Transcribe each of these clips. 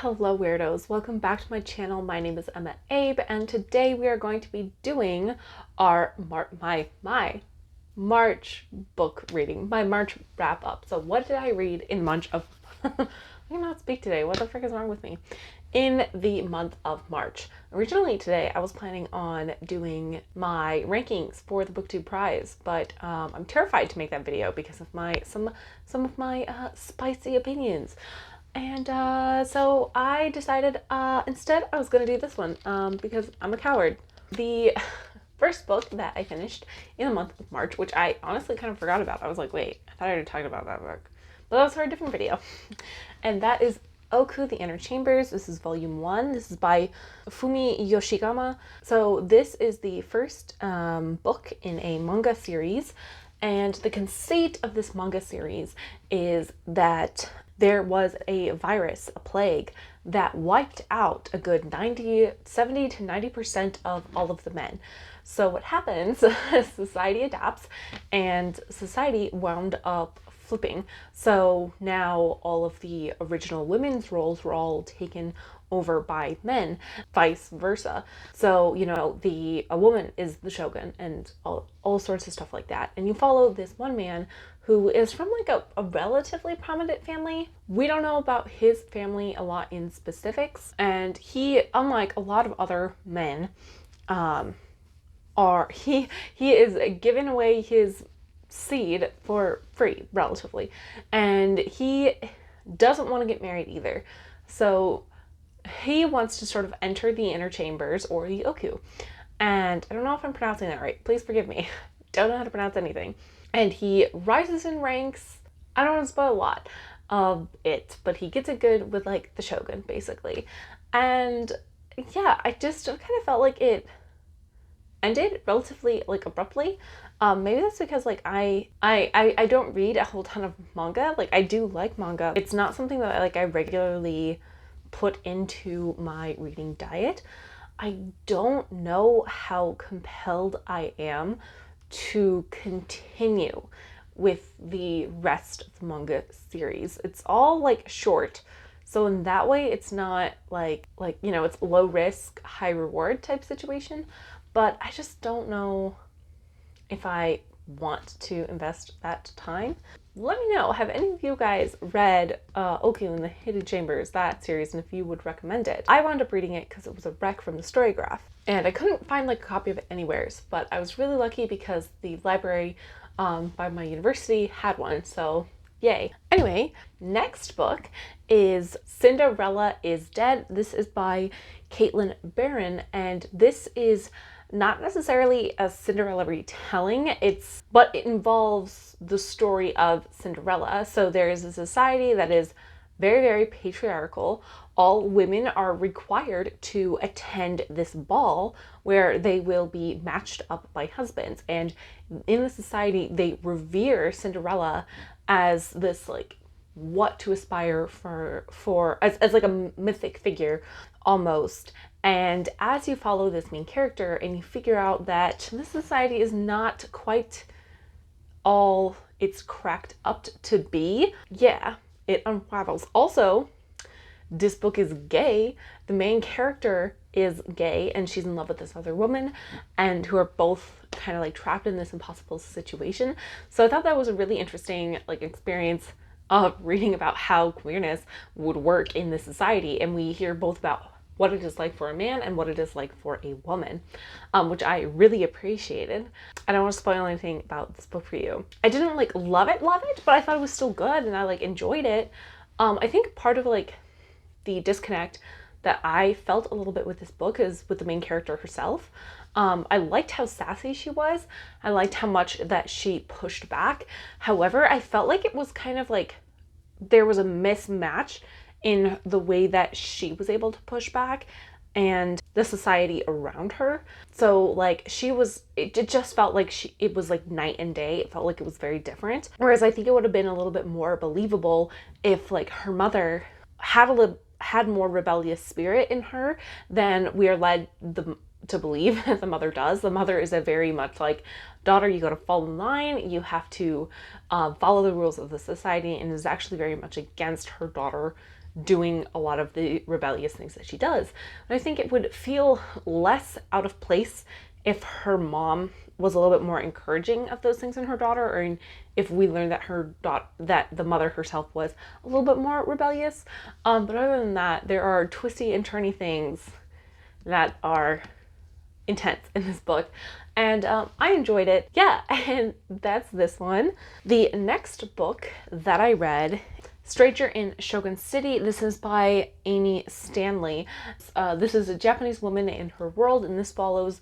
Hello weirdos, welcome back to my channel. My name is EmmaAbe and today we are going to be doing our March book reading, my March wrap up. So what did I read in March of I cannot speak today. What the frick is wrong with me? In the month of March. Originally today I was planning on doing my rankings for the BookTube prize, but I'm terrified to make that video because of my some of my spicy opinions. And so I decided instead I was going to do this one because I'm a coward. The first book that I finished in the month of March, which I honestly kind of forgot about. I was like, wait, I thought I already talked about that book. But that was for a different video. And that is Oku, The Inner Chambers. This is volume 1. This is by Fumi Yoshigama. So this is the first book in a manga series. And the conceit of this manga series is that there was a virus, a plague, that wiped out a good 70 to 90% of all of the men. So what happens, society adapts, and society wound up flipping. So now all of the original women's roles were all taken over by men, vice versa. So, you know, a woman is the shogun and all sorts of stuff like that. And you follow this one man who is from like a relatively prominent family. We don't know about his family a lot in specifics. And he, unlike a lot of other men, he is giving away his seed for free, relatively. And he doesn't want to get married either. So he wants to sort of enter the inner chambers, or the Oku. And I don't know if I'm pronouncing that right. Please forgive me. Don't know how to pronounce anything. And he rises in ranks. I don't want to spoil a lot of it, but he gets it good with like the shogun, basically. And yeah, I just kind of felt like it ended relatively like abruptly. Maybe that's because like I don't read a whole ton of manga. Like I do like manga. It's not something that I regularly put into my reading diet. I don't know how compelled I am to continue with the rest of the manga series. It's all like short. So in that way, it's not like, you know, it's low risk, high reward type situation. But I just don't know if I want to invest that time. Let me know, have any of you guys read Oku in the Hidden Chambers, that series, and if you would recommend it. I wound up reading it because it was a rec from the Storygraph, and I couldn't find like a copy of it anywheres, but I was really lucky because the library by my university had one, so yay. Anyway, next book is Cinderella is Dead. This is by Caitlin Barron, and this is not necessarily a Cinderella retelling, but it involves the story of Cinderella. So there is a society that is very, very patriarchal. All women are required to attend this ball where they will be matched up by husbands. And in the society, they revere Cinderella as this like what to aspire for as like a mythic figure almost. And as you follow this main character and you figure out that this society is not quite all it's cracked up to be, yeah, it unravels. Also, this book is gay. The main character is gay and she's in love with this other woman, and who are both kind of like trapped in this impossible situation. So I thought that was a really interesting like experience of reading about how queerness would work in this society. And we hear both about what it is like for a man and what it is like for a woman, which I really appreciated. I don't want to spoil anything about this book for you. I didn't like love it, but I thought it was still good and I like enjoyed it. I think part of like the disconnect that I felt a little bit with this book is with the main character herself. I liked how sassy she was. I liked how much that she pushed back. However, I felt like it was kind of like there was a mismatch in the way that she was able to push back and the society around her. So like it just felt like it was like night and day. It felt like it was very different. Whereas I think it would have been a little bit more believable if like her mother had more rebellious spirit in her than we are led to believe the mother does. The mother is a very much like, daughter, you got to fall in line. You have to follow the rules of the society, and is actually very much against her daughter doing a lot of the rebellious things that she does. And I think it would feel less out of place if her mom was a little bit more encouraging of those things in her daughter, or if we learned that the mother herself was a little bit more rebellious. But other than that, there are twisty and turny things that are intense in this book, and I enjoyed it. Yeah, and that's this one. The next book that I read, Stranger in Shogun City. This is by Amy Stanley. This is a Japanese woman in her world, and this follows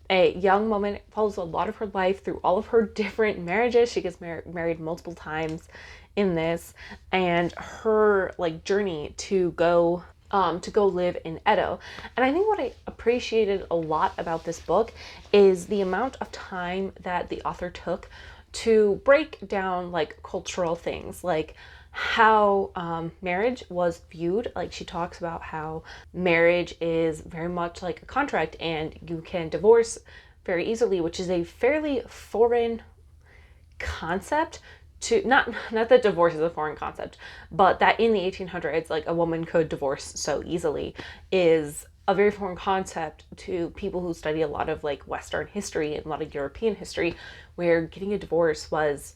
a young woman. It follows a lot of her life through all of her different marriages. She gets married multiple times in this, and her like journey to go live in Edo. And I think what I appreciated a lot about this book is the amount of time that the author took to break down like cultural things, like how marriage was viewed. Like she talks about how marriage is very much like a contract and you can divorce very easily, which is a fairly foreign concept to, not that divorce is a foreign concept, but that in the 1800s, like a woman could divorce so easily is a very foreign concept to people who study a lot of like Western history and a lot of European history, where getting a divorce was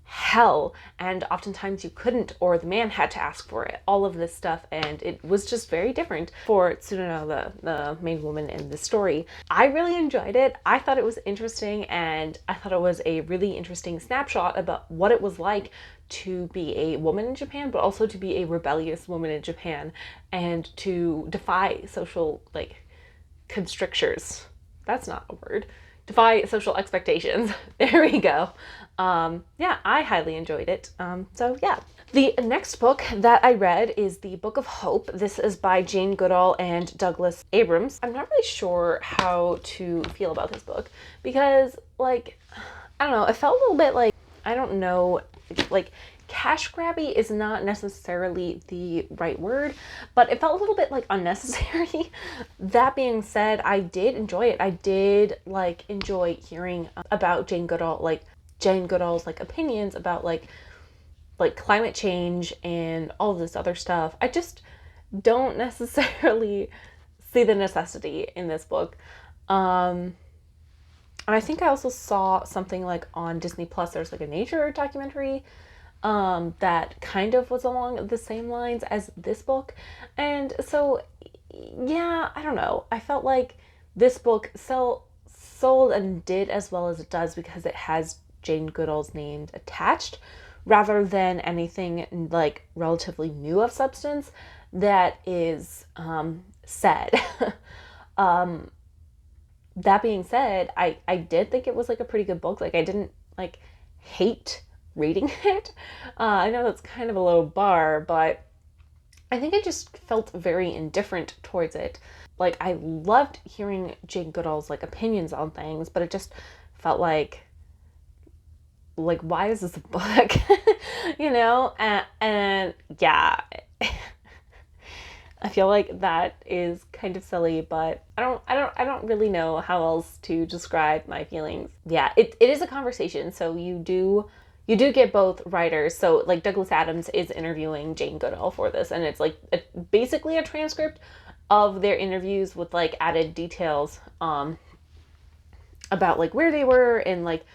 hell, and oftentimes you couldn't, or the man had to ask for it, all of this stuff. And it was just very different for Tsuruno, the main woman in the story. I really enjoyed it. I thought it was interesting, and I thought it was a really interesting snapshot about what it was like to be a woman in Japan, but also to be a rebellious woman in Japan, and to defy social like constrictures. That's not a word. Defy social expectations. There we go. Yeah, I highly enjoyed it. So yeah. The next book that I read is The Book of Hope. This is by Jane Goodall and Douglas Abrams. I'm not really sure how to feel about this book because, like, I don't know, it felt a little bit like, I don't know, like, cash grabby is not necessarily the right word, but it felt a little bit like unnecessary. That being said, I did enjoy it. I did like enjoy hearing about Jane Goodall's like opinions about like climate change and all of this other stuff. I just don't necessarily see the necessity in this book. And I think I also saw something like on Disney Plus, there's like a nature documentary that kind of was along the same lines as this book. And so, yeah, I don't know. I felt like this book sold and did as well as it does because it has Jane Goodall's name attached, rather than anything like relatively new of substance that is said. That being said, I did think it was like a pretty good book. Like I didn't like hate reading it. I know that's kind of a low bar, but I think I just felt very indifferent towards it. Like I loved hearing Jane Goodall's like opinions on things, but it just felt like why is this a book? You know? And yeah. I feel like that is kind of silly, but I don't really know how else to describe my feelings. Yeah, it is a conversation, so you do get both writers. So like Douglas Adams is interviewing Jane Goodall for this, and it's like basically a transcript of their interviews with like added details about like where they were and like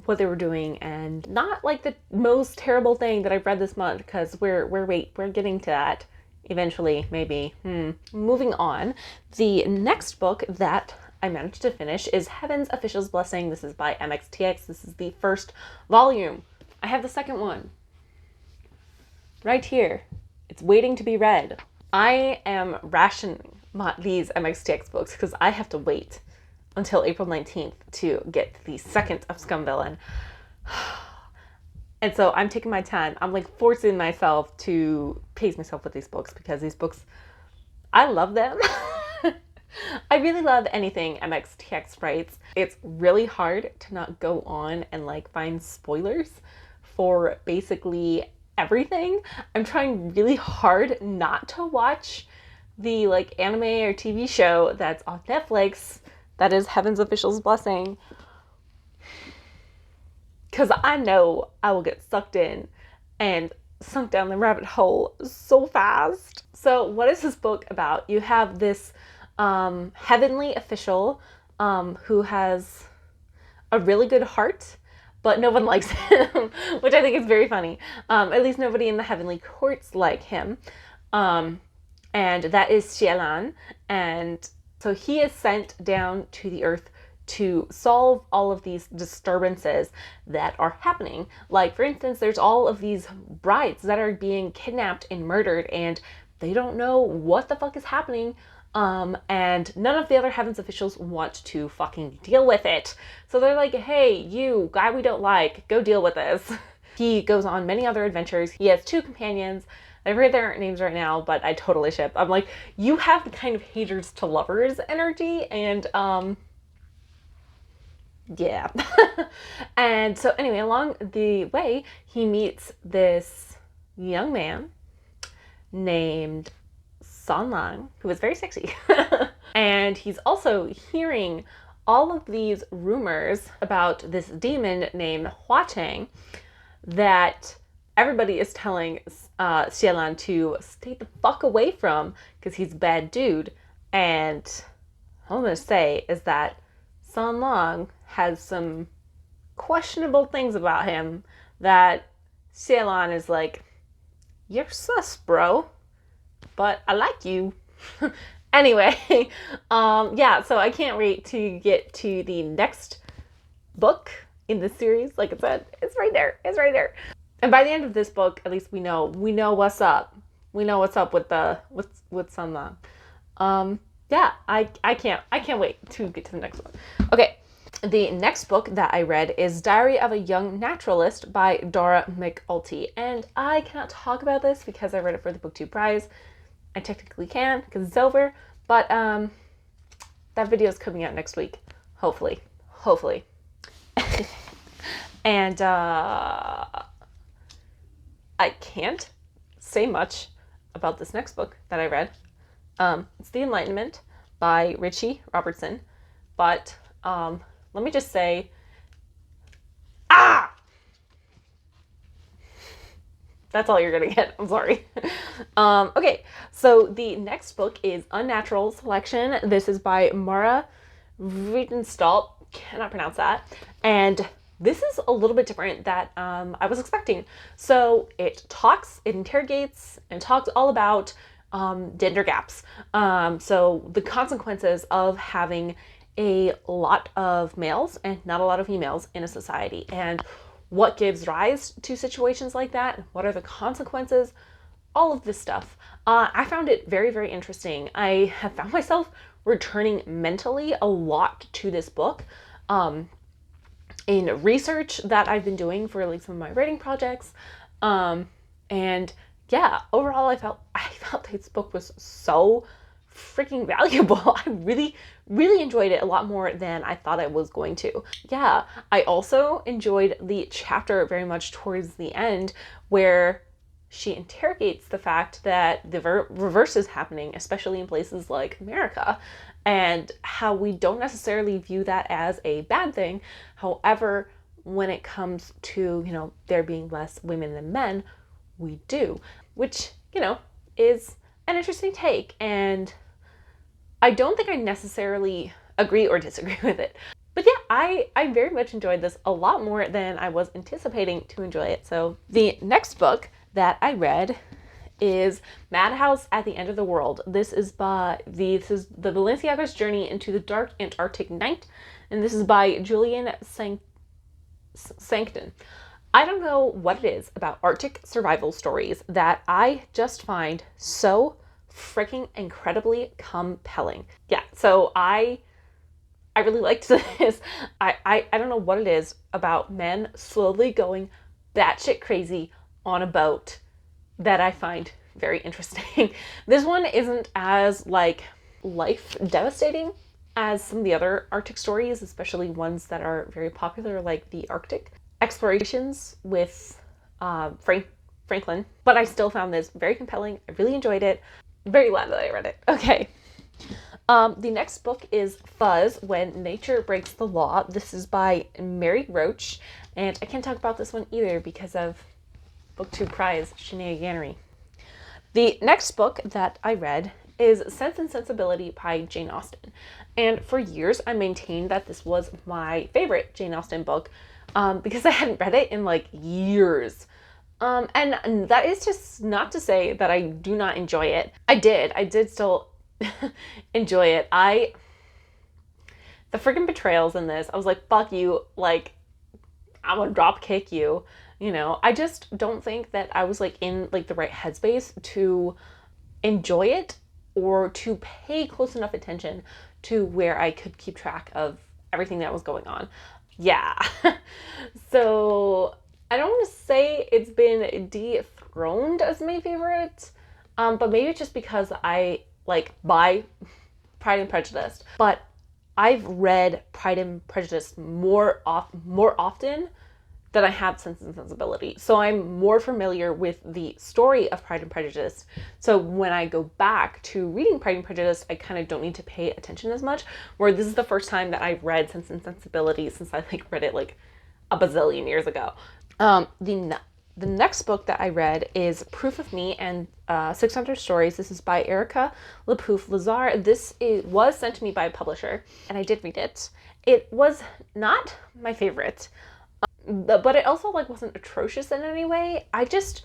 what they were doing, and not like the most terrible thing that I've read this month, because we're getting to that eventually, maybe. Moving on, the next book that I managed to finish is Heaven's Official's Blessing. This is by MXTX. This is the first volume. I have the second one right here. It's waiting to be read. I am rationing these MXTX books because I have to wait until April 19th to get the second of Scum Villain. And so I'm taking my time. I'm like forcing myself to pace myself with these books because these books, I love them. I really love anything MXTX writes. It's really hard to not go on and like find spoilers for basically everything. I'm trying really hard not to watch the like anime or TV show that's on Netflix that is Heaven's Official's Blessing, because I know I will get sucked in and sunk down the rabbit hole so fast. So what is this book about? You have this heavenly official who has a really good heart, but no one likes him, which I think is very funny. At least nobody in the heavenly courts like him. And that is Xielan. And so he is sent down to the earth to solve all of these disturbances that are happening. Like, for instance, there's all of these brides that are being kidnapped and murdered, and they don't know what the fuck is happening. And none of the other heavens officials want to fucking deal with it. So they're like, hey, you guy we don't like, go deal with this. He goes on many other adventures. He has 2 companions. I forget their names right now, but I totally ship. I'm like, you have the kind of haters to lovers energy, and yeah. And so anyway, along the way, he meets this young man named San Lang, who is very sexy. And he's also hearing all of these rumors about this demon named Hua Chang that everybody is telling Xielan to stay the fuck away from because he's a bad dude. And all I'm going to say is that San Lang has some questionable things about him that Xielan is like, you're sus, bro, but I like you. Anyway, yeah, so I can't wait to get to the next book in this series. Like I said, it's right there. It's right there. And by the end of this book, at least we know what's up. We know what's up with San Lang. Yeah, I can't wait to get to the next one. Okay. The next book that I read is Diary of a Young Naturalist by Dora McAulty. And I cannot talk about this because I read it for the BookTube prize. I technically can because it's over, but that video is coming out next week, hopefully. And I can't say much about this next book that I read. It's The Enlightenment by Richie Robertson, but let me just say, that's all you're gonna get. I'm sorry. Okay, so the next book is Unnatural Selection. This is by Mara Riedenstahl. Cannot pronounce that. And this is a little bit different that I was expecting. So it interrogates, and talks all about gender gaps. So the consequences of having a lot of males and not a lot of females in a society, and what gives rise to situations like that, what are the consequences, all of this stuff. I found it very, very interesting. I have found myself returning mentally a lot to this book in research that I've been doing for like some of my writing projects. And yeah, overall I felt this book was so freaking valuable. I really, really enjoyed it a lot more than I thought I was going to. Yeah, I also enjoyed the chapter very much towards the end where she interrogates the fact that the reverse is happening, especially in places like America, and how we don't necessarily view that as a bad thing. However, when it comes to, there being less women than men, we do, which, is an interesting take. And I don't think I necessarily agree or disagree with it. But yeah, I very much enjoyed this a lot more than I was anticipating to enjoy it. So the next book that I read is Madhouse at the End of the World. This is the Balenciaga's Journey into the Dark Antarctic Night, and this is by Julian Sancton. I don't know what it is about Arctic survival stories that I just find so freaking incredibly compelling. Yeah, so I really liked this. I don't know what it is about men slowly going batshit crazy on a boat that I find very interesting. This one isn't as life devastating as some of the other Arctic stories, especially ones that are very popular, like the Arctic explorations with Franklin. But I still found this very compelling. I really enjoyed it. Very glad that I read it. Okay. The next book is Fuzz, When Nature Breaks the Law. This is by Mary Roach, and I can't talk about this one either because of BookTube prize shenaniganery. The next book that I read is Sense and Sensibility by Jane Austen. And for years, I maintained that this was my favorite Jane Austen book because I hadn't read it in like years. And that is just not to say that I do not enjoy it. I did still enjoy it. The freaking betrayals in this, I was like, fuck you, like, I'm gonna drop kick you. You know, I just don't think that I was like in like the right headspace to enjoy it or to pay close enough attention to where I could keep track of everything that was going on. Yeah. So I don't want to say it's been dethroned as my favorite, but maybe it's just because I like buy Pride and Prejudice. But I've read Pride and Prejudice more often than I have Sense and Sensibility. So I'm more familiar with the story of Pride and Prejudice. So when I go back to reading Pride and Prejudice, I kind of don't need to pay attention as much. Where this is the first time that I've read Sense and Sensibility since I like read it like a bazillion years ago. The next book that I read is Proof of Me and 600 Stories. This is by Erica Lepouf Lazar. This was sent to me by a publisher, and I did read it. It was not my favorite, but it also like wasn't atrocious in any way. I just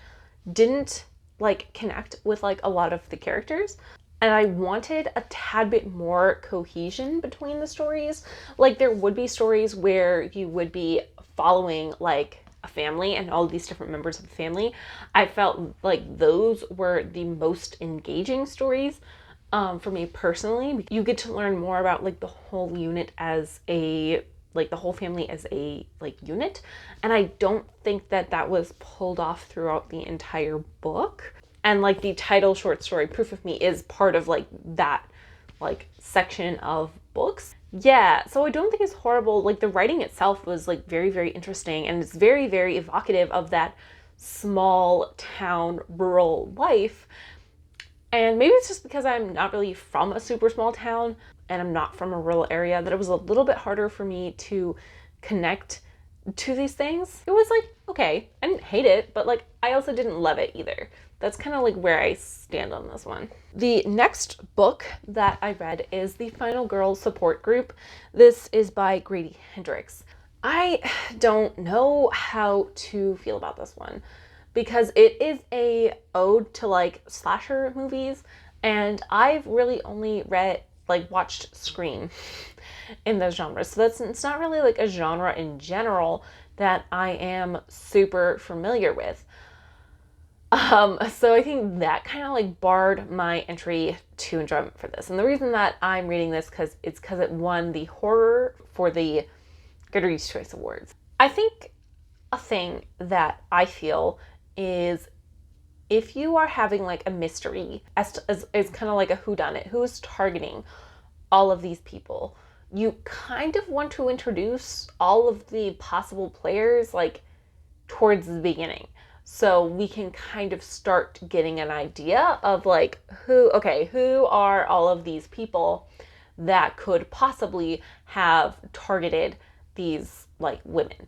didn't like connect with like a lot of the characters, and I wanted a tad bit more cohesion between the stories. Like there would be stories where you would be following like a family and all these different members of the family. I felt like those were the most engaging stories for me personally. You get to learn more about like the whole unit as a like the whole family as a like unit, and I don't think that that was pulled off throughout the entire book. And like the title short story Proof of Me is part of like that like section of books. Yeah, so I don't think it's horrible. Like the writing itself was like very, very interesting, and it's very, very evocative of that small town rural life. And maybe it's just because I'm not really from a super small town and I'm not from a rural area that it was a little bit harder for me to connect to these things. It was like, okay, I didn't hate it, but like I also didn't love it either. That's kind of like where I stand on this one. The next book that I read is The Final Girl Support Group. This is by Grady Hendrix. I don't know how to feel about this one because it is a ode to like slasher movies, and I've really only watched Scream in those genres. So it's not really like a genre in general that I am super familiar with. So I think that kind of like barred my entry to enjoyment for this. And the reason that I'm reading this because it won the horror for the Goodreads Choice Awards. I think a thing that I feel is if you are having like a mystery as kind of like a whodunit, who's targeting all of these people, you kind of want to introduce all of the possible players like towards the beginning. So we can kind of start getting an idea of like who are all of these people that could possibly have targeted these like women.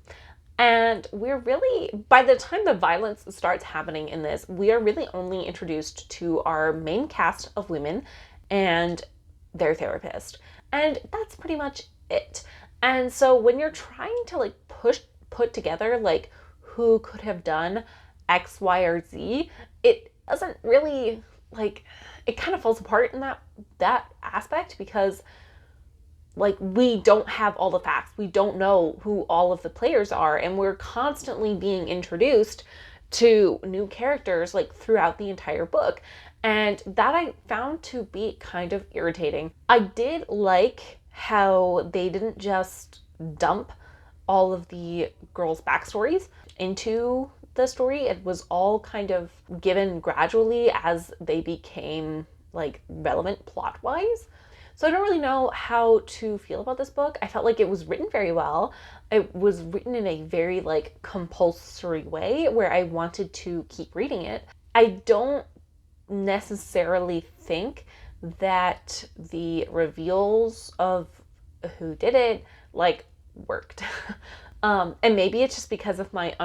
And we're really, by the time the violence starts happening in this, we are really only introduced to our main cast of women and their therapist. And that's pretty much it. And so when you're trying to like put together like who could have done X, Y, or Z, it doesn't really like, it kind of falls apart in that aspect because like we don't have all the facts. We don't know who all of the players are, and we're constantly being introduced to new characters like throughout the entire book. And that I found to be kind of irritating. I did like how they didn't just dump all of the girls' backstories into the story. It was all kind of given gradually as they became like relevant plot-wise. So I don't really know how to feel about this book. I felt like it was written very well. It was written in a very like compulsory way where I wanted to keep reading it. I don't necessarily think that the reveals of who did it like worked. And maybe it's just because of my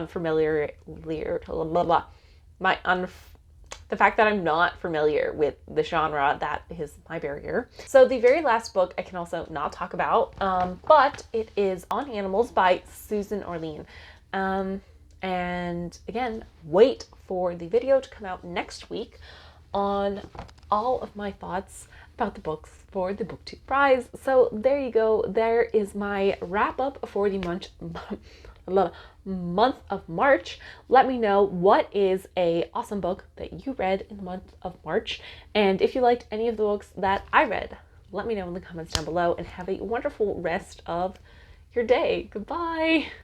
the fact that I'm not familiar with the genre, that is my barrier. So the very last book I can also not talk about, but it is On Animals by Susan Orlean. And again, wait for the video to come out next week on all of my thoughts about the books for the BookTube prize. So there you go. There is my wrap up for the month of March. Let me know what is a awesome book that you read in the month of March. And if you liked any of the books that I read, let me know in the comments down below, and have a wonderful rest of your day. Goodbye.